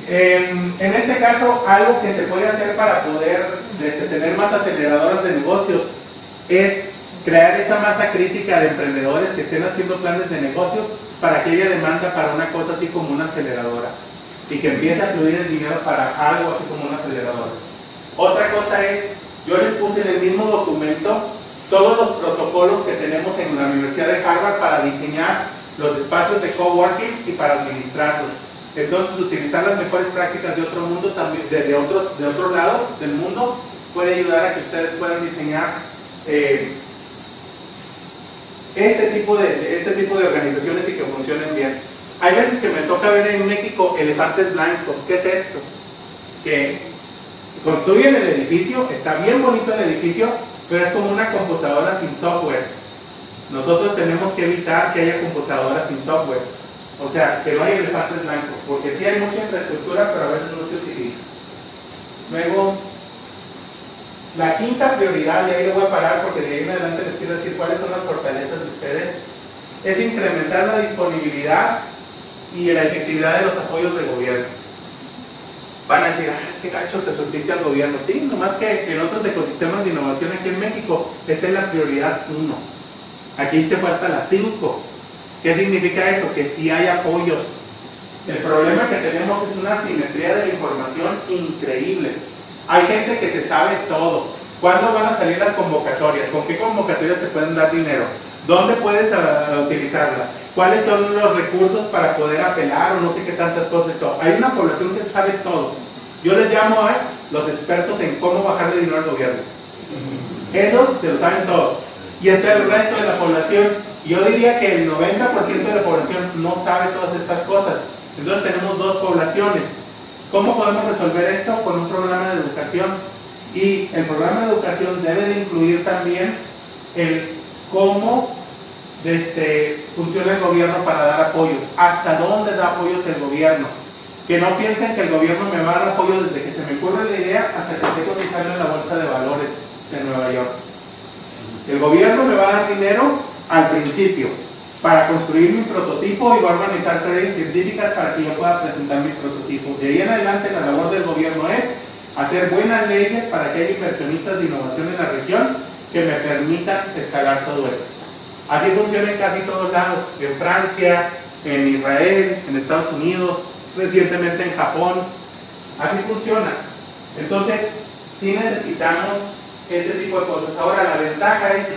En este caso, algo que se puede hacer para poder tener más aceleradoras de negocios es crear esa masa crítica de emprendedores que estén haciendo planes de negocios para que haya demanda para una cosa así como una aceleradora y que empiece a fluir el dinero para algo así como una aceleradora. Otra cosa es, yo les puse en el mismo documento todos los protocolos que tenemos en la Universidad de Harvard para diseñar los espacios de coworking y para administrarlos. Entonces, utilizar las mejores prácticas de otro mundo, también, de otros lados del mundo, puede ayudar a que ustedes puedan diseñar este tipo de organizaciones y que funcionen bien. Hay veces que me toca ver en México elefantes blancos. ¿Qué es esto? Que construyen el edificio, está bien bonito el edificio, pero es como una computadora sin software. Nosotros tenemos que evitar que haya computadoras sin software. O sea, que no hay elefantes blancos, porque sí hay mucha infraestructura, pero a veces no se utiliza. Luego, la quinta prioridad, y ahí lo voy a parar porque de ahí en adelante les quiero decir cuáles son las fortalezas de ustedes, es incrementar la disponibilidad y la efectividad de los apoyos del gobierno. Van a decir, qué gacho te surtiste al gobierno. Sí, nomás que en otros ecosistemas de innovación aquí en México, esta es la prioridad 1. Aquí se fue hasta la 5. ¿Qué significa eso? Que sí hay apoyos. El problema que tenemos es una asimetría de la información increíble. Hay gente que se sabe todo. ¿Cuándo van a salir las convocatorias? ¿Con qué convocatorias te pueden dar dinero? ¿Dónde puedes utilizarla? ¿Cuáles son los recursos para poder apelar o no sé qué tantas cosas? Todo. Hay una población que sabe todo. Yo les llamo a los expertos en cómo bajarle dinero al gobierno. Esos se lo saben todo. Y está el resto de la población. Yo diría que el 90% de la población no sabe todas estas cosas. Entonces tenemos dos poblaciones. ¿Cómo podemos resolver esto? Con un programa de educación. Y el programa de educación debe de incluir también el cómo funciona el gobierno para dar apoyos. ¿Hasta dónde da apoyos el gobierno? Que no piensen que el gobierno me va a dar apoyo desde que se me ocurre la idea hasta que esté cotizando en la bolsa de valores de Nueva York. El gobierno me va a dar dinero al principio para construir mi prototipo y va a organizar tareas científicas para que yo pueda presentar mi prototipo. De ahí en adelante la labor del gobierno es hacer buenas leyes para que haya inversionistas de innovación en la región que me permitan escalar todo esto. Así funciona en casi todos lados, en Francia, en Israel, en Estados Unidos, recientemente en Japón. Así funciona. Entonces, sí necesitamos ese tipo de cosas. Ahora, la ventaja es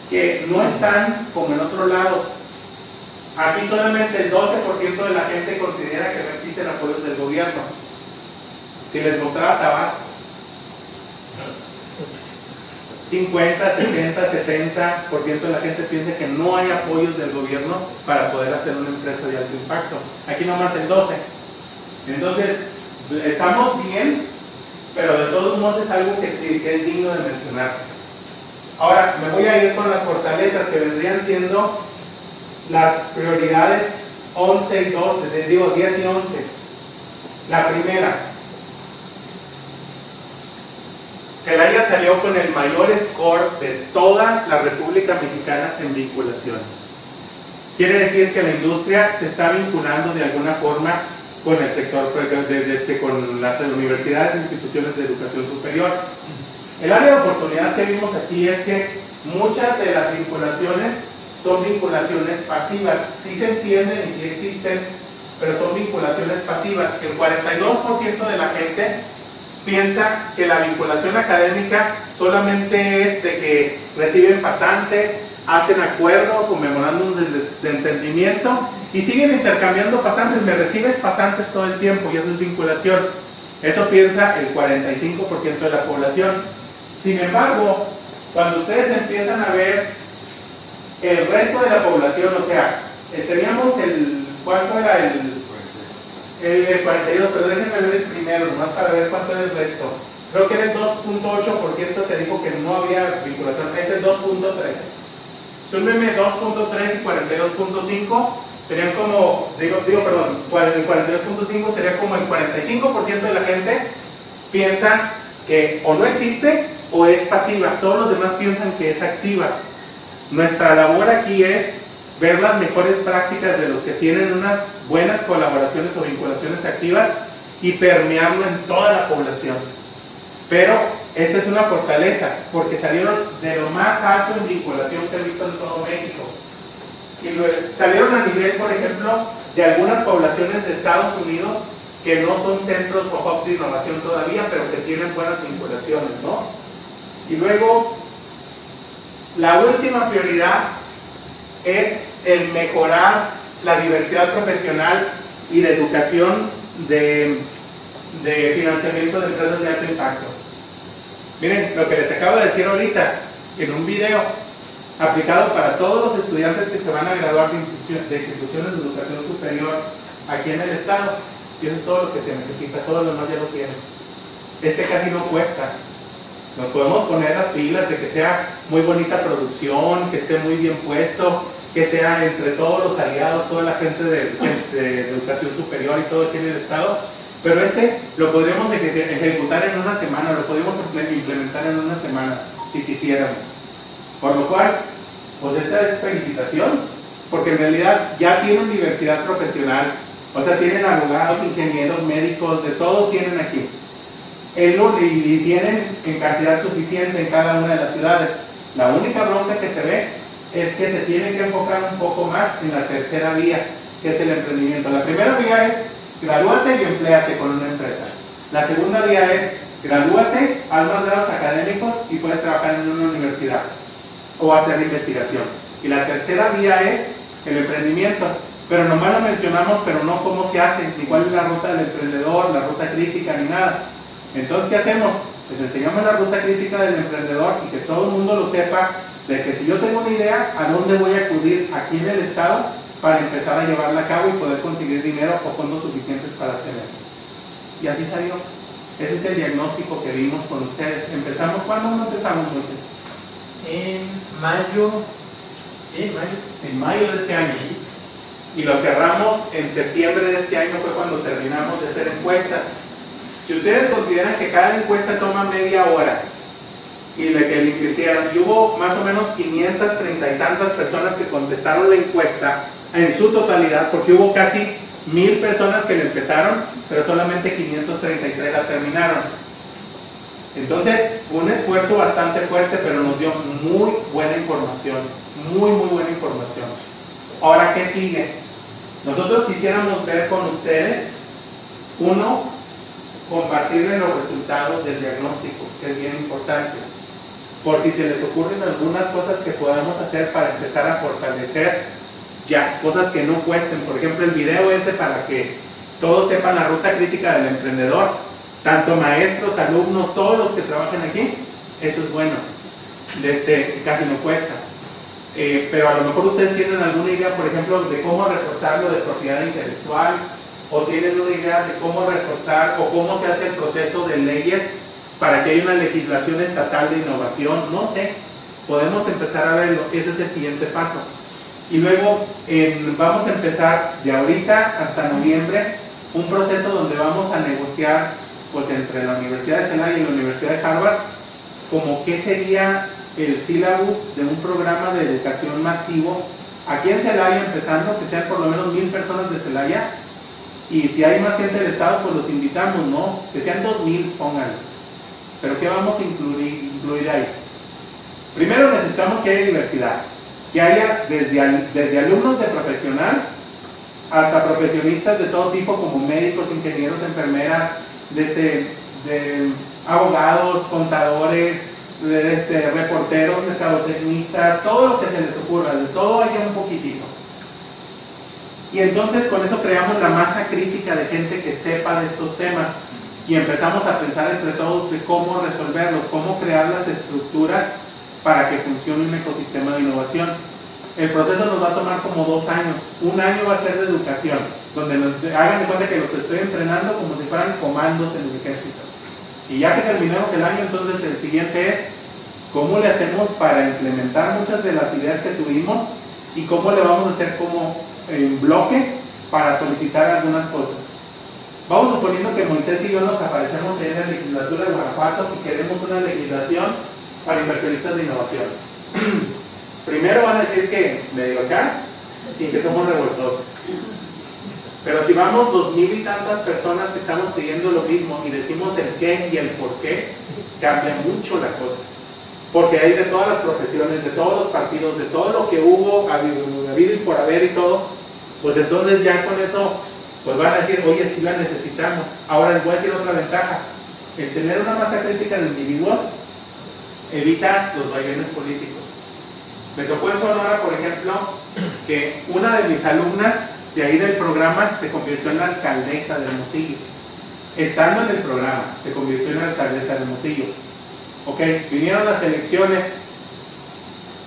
que no están como en otros lados. Aquí solamente el 12% de la gente considera que no existen apoyos del gobierno. Si les mostraba Tabasco, 50, 60, 70% de la gente piensa que no hay apoyos del gobierno para poder hacer una empresa de alto impacto. Aquí nomás el 12%. Entonces, estamos bien, pero de todos modos es algo que es digno de mencionar. Ahora, me voy a ir con las fortalezas que vendrían siendo las prioridades 11 y 12, digo 10 y 11. La primera, Celaya salió con el mayor score de toda la República Mexicana en vinculaciones. Quiere decir que la industria se está vinculando de alguna forma con el sector, con las universidades e instituciones de educación superior. El área de oportunidad que vimos aquí es que muchas de las vinculaciones son vinculaciones pasivas. Sí se entienden y sí existen, pero son vinculaciones pasivas. El 42% de la gente piensa que la vinculación académica solamente es de que reciben pasantes, hacen acuerdos o memorándums de entendimiento y siguen intercambiando pasantes. Me recibes pasantes todo el tiempo y eso es vinculación. Eso piensa el 45% de la población. Sin embargo, cuando ustedes empiezan a ver el resto de la población, o sea, teníamos ¿cuánto era el 42? Pero déjenme ver el primero, nomás para ver cuánto era el resto. Creo que era el 2.8% que dijo que no había vinculación, es el 2.3. Súmeme 2.3 y 42.5, serían como, el 42.5 sería como el 45% de la gente piensa que o no existe o es pasiva, todos los demás piensan que es activa. Nuestra labor aquí es ver las mejores prácticas de los que tienen unas buenas colaboraciones o vinculaciones activas y permearlo en toda la población. Pero esta es una fortaleza, porque salieron de lo más alto en vinculación que he visto en todo México. Y salieron a nivel, por ejemplo, de algunas poblaciones de Estados Unidos que no son centros o hubs de innovación todavía, pero que tienen buenas vinculaciones, ¿no? Y luego, la última prioridad es el mejorar la diversidad profesional y de educación de financiamiento de empresas de alto impacto. Miren, lo que les acabo de decir ahorita, en un video aplicado para todos los estudiantes que se van a graduar de instituciones de educación superior aquí en el estado. Y eso es todo lo que se necesita, todo lo demás ya lo tienen. Casi no cuesta. Nos podemos poner las pilas de que sea muy bonita producción, que esté muy bien puesto, que sea entre todos los aliados, toda la gente de educación superior y todo aquí en el estado, pero lo podríamos ejecutar en una semana, lo podríamos implementar en una semana, si quisiéramos. Por lo cual, pues esta es felicitación, porque en realidad ya tienen diversidad profesional, o sea, tienen abogados, ingenieros, médicos, de todo tienen aquí. Y tienen en cantidad suficiente en cada una de las ciudades. La única bronca que se ve es que se tiene que enfocar un poco más en la tercera vía, que es el emprendimiento. La primera vía es gradúate y empléate con una empresa. La segunda vía es gradúate, haz más grados académicos y puedes trabajar en una universidad o hacer investigación. Y la tercera vía es el emprendimiento. Pero nomás lo mencionamos, pero no cómo se hace, ni cuál es la ruta del emprendedor, la ruta crítica, ni nada. Entonces, ¿qué hacemos? Les enseñamos la ruta crítica del emprendedor y que todo el mundo lo sepa, de que si yo tengo una idea, ¿a dónde voy a acudir aquí en el estado para empezar a llevarla a cabo y poder conseguir dinero o fondos suficientes para tenerlo? Y así salió. Ese es el diagnóstico que vimos con ustedes. ¿Empezamos? ¿Cuándo no empezamos, Moisés? En mayo. En mayo de este año. Y lo cerramos en septiembre de este año, fue cuando terminamos de hacer encuestas. Si ustedes consideran que cada encuesta toma media hora y que le invirtieron, y hubo más o menos 530 y tantas personas que contestaron la encuesta en su totalidad, porque hubo casi 1000 personas que la empezaron, pero solamente 533 la terminaron. Entonces, un esfuerzo bastante fuerte, pero nos dio muy buena información, muy buena información. Ahora, ¿qué sigue? Nosotros quisiéramos ver con ustedes, uno, compartirles los resultados del diagnóstico, que es bien importante, por si se les ocurren algunas cosas que podamos hacer para empezar a fortalecer ya, cosas que no cuesten. Por ejemplo, el video ese para que todos sepan la ruta crítica del emprendedor, tanto maestros, alumnos, todos los que trabajan aquí, eso es bueno, casi no cuesta. Pero a lo mejor ustedes tienen alguna idea, por ejemplo, de cómo reforzar lo de propiedad intelectual, o tienen una idea de cómo reforzar o cómo se hace el proceso de leyes para que haya una legislación estatal de innovación, no sé, podemos empezar a verlo, ese es el siguiente paso. Y luego vamos a empezar de ahorita hasta noviembre un proceso donde vamos a negociar pues entre la Universidad de Celaya y la Universidad de Harvard como qué sería el sílabus de un programa de educación masivo aquí en Celaya, empezando, que sean por lo menos 1000 personas de Celaya, y si hay más gente del estado, pues los invitamos, ¿no? Que sean 2000, pónganlo. Pero ¿qué vamos a incluir ahí? Primero necesitamos que haya diversidad, que haya desde alumnos de profesional hasta profesionistas de todo tipo, como médicos, ingenieros, enfermeras, de abogados, contadores, reporteros, mercadotecnistas, todo lo que se les ocurra, de todo haya un poquitito. Y entonces con eso creamos la masa crítica de gente que sepa de estos temas y empezamos a pensar entre todos de cómo resolverlos, cómo crear las estructuras para que funcione un ecosistema de innovación. El proceso nos va a tomar como 2 años. Un año va a ser de educación, donde hagan de cuenta que los estoy entrenando como si fueran comandos en el ejército. Y ya que terminemos el año, entonces el siguiente es cómo le hacemos para implementar muchas de las ideas que tuvimos y cómo le vamos a hacer como en bloque para solicitar algunas cosas. Vamos suponiendo que Moisés y yo nos aparecemos en la legislatura de Guanajuato y queremos una legislación para inversionistas de innovación. Primero van a decir que medio acá y que somos revoltosos. Pero si vamos 2000 y tantas personas que estamos pidiendo lo mismo y decimos el qué y el por qué, cambia mucho la cosa. Porque hay de todas las profesiones, de todos los partidos, de todo lo que hubo, habido y por haber y todo, pues entonces ya con eso pues van a decir, oye, sí la necesitamos. Ahora les voy a decir otra ventaja. El tener una masa crítica de individuos evita los vaivenes políticos. Me tocó en Sonora, por ejemplo, que una de mis alumnas de ahí del programa se convirtió en la alcaldesa de Hermosillo. Estando en el programa, se convirtió en la alcaldesa de Hermosillo. Ok, vinieron las elecciones,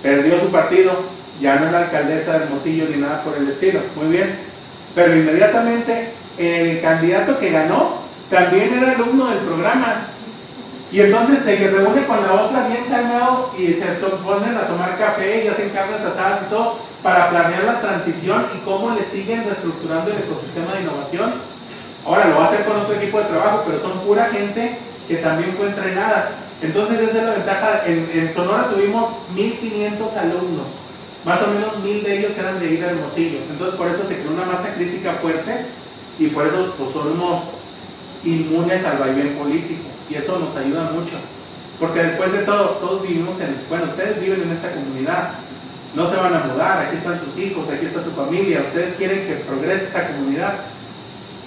perdió su partido, ya no es la alcaldesa de Hermosillo ni nada por el estilo, muy bien. Pero inmediatamente el candidato que ganó también era alumno del programa. Y entonces se reúne con la otra bien calmado y se ponen a tomar café y hacen carnes asadas y todo. para planear la transición y cómo le siguen reestructurando el ecosistema de innovación. Ahora lo va a hacer con otro equipo de trabajo, pero son pura gente que también fue entrenada. Entonces esa es la ventaja. En Sonora tuvimos 1,500 alumnos, más o menos 1,000 de ellos eran de ahí de Hermosillo. Entonces por eso se creó una masa crítica fuerte y por eso pues somos inmunes al vaivén político y eso nos ayuda mucho. Porque después de todo, todos vivimos bueno, ustedes viven en esta comunidad, no se van a mudar, aquí están sus hijos, aquí está su familia, ustedes quieren que progrese esta comunidad.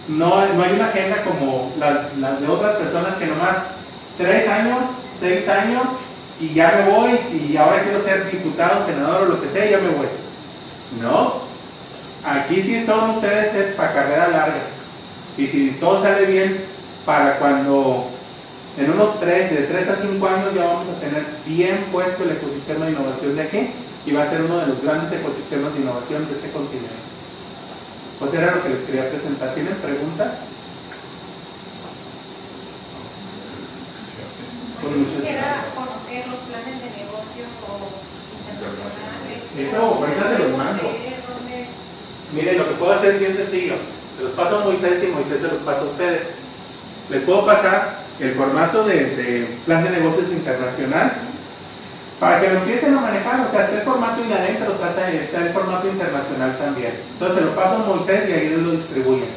No hay una agenda como las de otras personas que nomás 3 años, 6 años y ya me voy y ahora quiero ser diputado, senador o lo que sea y ya me voy. No, aquí sí son ustedes es para carrera larga y si todo sale bien para cuando en unos de 3 a 5 años ya vamos a tener bien puesto el ecosistema de innovación de aquí y va a ser uno de los grandes ecosistemas de innovación de este continente. Pues era lo que les quería presentar. ¿Tienen preguntas? Quisiera conocer los planes de negocio internacionales. Eso, ahorita se los mando. Miren, lo que puedo hacer es bien sencillo. Se los paso a Moisés y Moisés se los pasa a ustedes. Les puedo pasar el formato de plan de negocios internacional para que lo empiecen a manejar. O sea, está el formato y adentro está el formato internacional también. Entonces se lo paso a Moisés y ahí ellos lo distribuyen.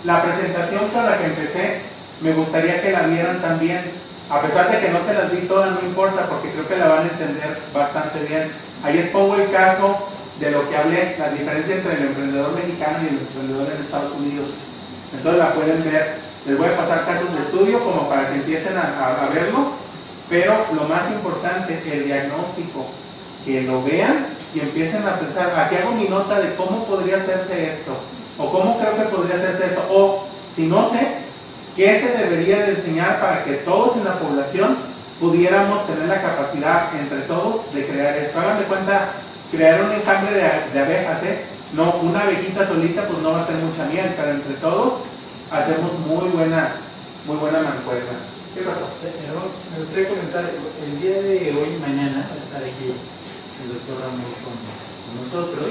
La presentación con la que empecé, me gustaría que la vieran también. A pesar de que no se las di todas, no importa, porque creo que la van a entender bastante bien. Ahí expongo el caso de lo que hablé, la diferencia entre el emprendedor mexicano y el emprendedor en Estados Unidos. Entonces la pueden ver. Les voy a pasar casos de estudio como para que empiecen a verlo, pero lo más importante, el diagnóstico, que lo vean y empiecen a pensar, aquí hago mi nota de cómo podría hacerse esto, o cómo creo que podría hacerse esto, o si no sé, qué se debería de enseñar para que todos en la población pudiéramos tener la capacidad entre todos de crear esto. Hagan de cuenta, crear un enjambre de abejas, no, una abejita solita pues no va a ser mucha miel, pero entre todos hacemos muy buena mancuerna. ¿Qué pasó? Me gustaría comentar, el día de hoy y mañana va a estar aquí el doctor Ramos con nosotros.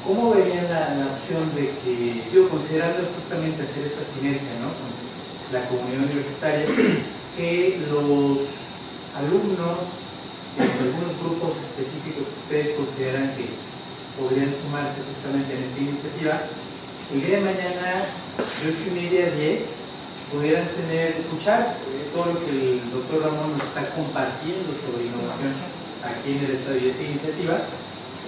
¿Cómo verían la opción de que, considerando justamente hacer esta sinergia, ¿no?, con la comunidad universitaria, que los alumnos de algunos grupos específicos que ustedes consideran que podrían sumarse justamente en esta iniciativa, el día de mañana de 8:30 a 10 pudieran escuchar todo lo que el doctor Ramón nos está compartiendo sobre innovación aquí en el estado y esta iniciativa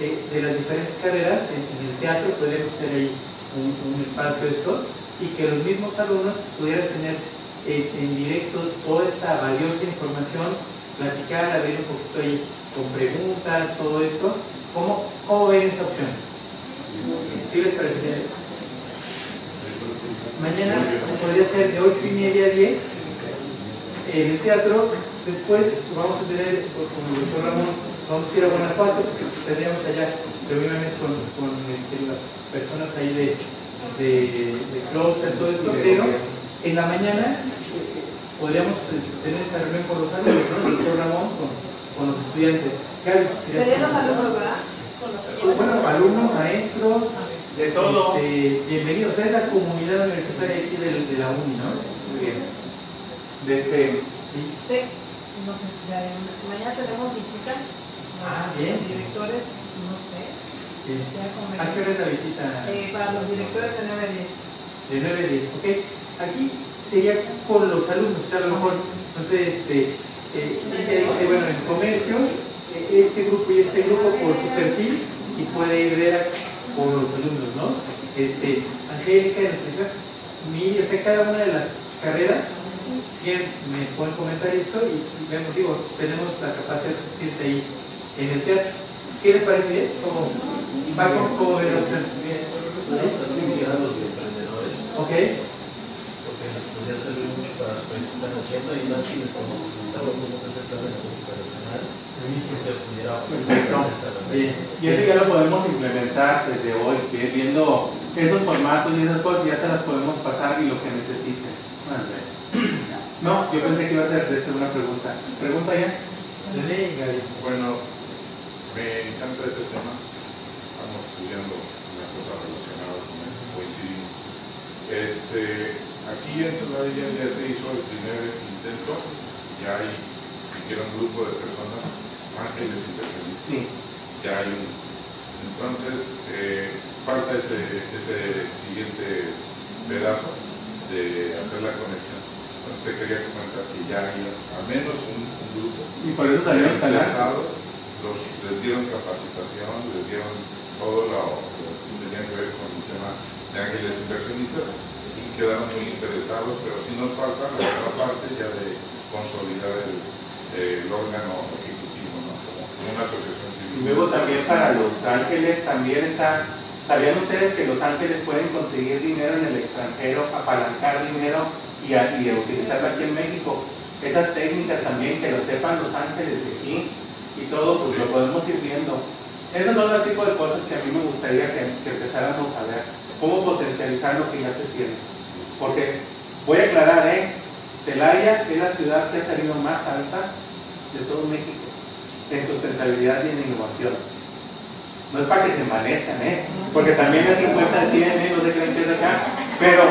de las diferentes carreras en el teatro. Podríamos hacer ahí un espacio de esto y que los mismos alumnos pudieran tener en directo toda esta valiosa información, platicar, abrir un poquito ahí con preguntas, todo esto. ¿Cómo ven esa opción? ¿Sí les parece bien? Mañana podría ser de 8:30 a 10 en el teatro. Después vamos a tener, como el doctor Ramón, vamos a ir a Guanajuato, porque tendríamos allá reuniones con las personas ahí de Closter, todo esto, pero en la mañana podríamos tener esta reunión con los alumnos, ¿no? El doctor Ramón con los estudiantes. Gaby, ¿serían los alumnos, verdad? Bueno, alumnos, maestros, de todo. Bienvenidos, es la comunidad universitaria aquí de la UNI, ¿no? Muy bien. Sí. No sé si mañana tenemos visita. Bien. Los directores, no sé. Sí. ¿A qué hora es la visita? Para los directores de 9 a 10. De 9 a 10, ok. Aquí sería con los alumnos, o sea, a lo mejor, entonces, sí que dice, bueno, en comercio, este grupo y este grupo por su perfil y puede ir ver por los alumnos, ¿no? Angélica, nutrición, o sea, cada una de las carreras, si me pueden comentar esto y vemos, tenemos la capacidad suficiente ahí en el teatro. ¿Qué les parece bien? ¿Cómo ven la opción? Ok. Porque les podría servir mucho para los proyectos que están haciendo y más si les podemos presentar lo que vamos a hacer plan de negocio internacional. Perfecto. Y eso ya lo podemos implementar desde hoy, que viendo esos formatos y esas cosas ya se las podemos pasar y lo que necesiten. No, yo pensé que iba a ser una pregunta. ¿Pregunta ya? Gaby. Bueno, Me encanta este tema. Estamos estudiando una cosa relacionada con esto, coincidimos. Aquí en Celaya ya se hizo el primer intento, ya hay siquiera un grupo de personas, ángeles inversionistas, Sí. ya hay uno. Entonces, falta ese siguiente pedazo de hacer la conexión. Entonces, te quería comentar que ya hay al menos un grupo. Y por eso salieron interesados, les dieron capacitación, les dieron todo lo que tenía que ver con el tema de ángeles inversionistas y quedaron muy interesados, pero sí nos falta la otra parte ya de consolidar el órgano ejecutivo, ¿no? Como una asociación civil. Y luego también para los ángeles también está, ¿sabían ustedes que los ángeles pueden conseguir dinero en el extranjero, apalancar dinero y utilizarlo aquí en México? Esas técnicas también, que lo sepan los ángeles de aquí y todo, pues lo podemos ir viendo. Esos son el tipo de cosas que a mí me gustaría que empezáramos a ver, cómo potencializar lo que ya se tiene. Porque, voy a aclarar, Celaya es la ciudad que ha salido más alta de todo México en sustentabilidad y en innovación. No es para que se envanezcan, porque también es 50, 100, no se creen que es acá, pero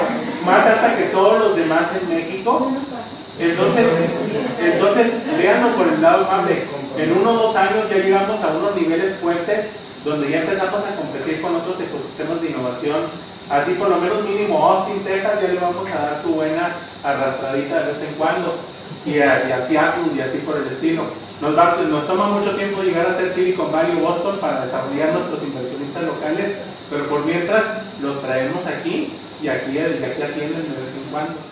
más alta que todos los demás en México. Entonces, véanlo por el lado amable. En 1 o 2 años ya llegamos a unos niveles fuertes donde ya empezamos a competir con otros ecosistemas de innovación. Así por lo menos mínimo Austin, Texas, ya le vamos a dar su buena arrastradita de vez en cuando. Y a Seattle y así por el estilo. Nos toma mucho tiempo llegar a ser Silicon Valley o Boston para desarrollar nuestros inversionistas locales, pero por mientras los traemos aquí y aquí atienden de vez en cuando.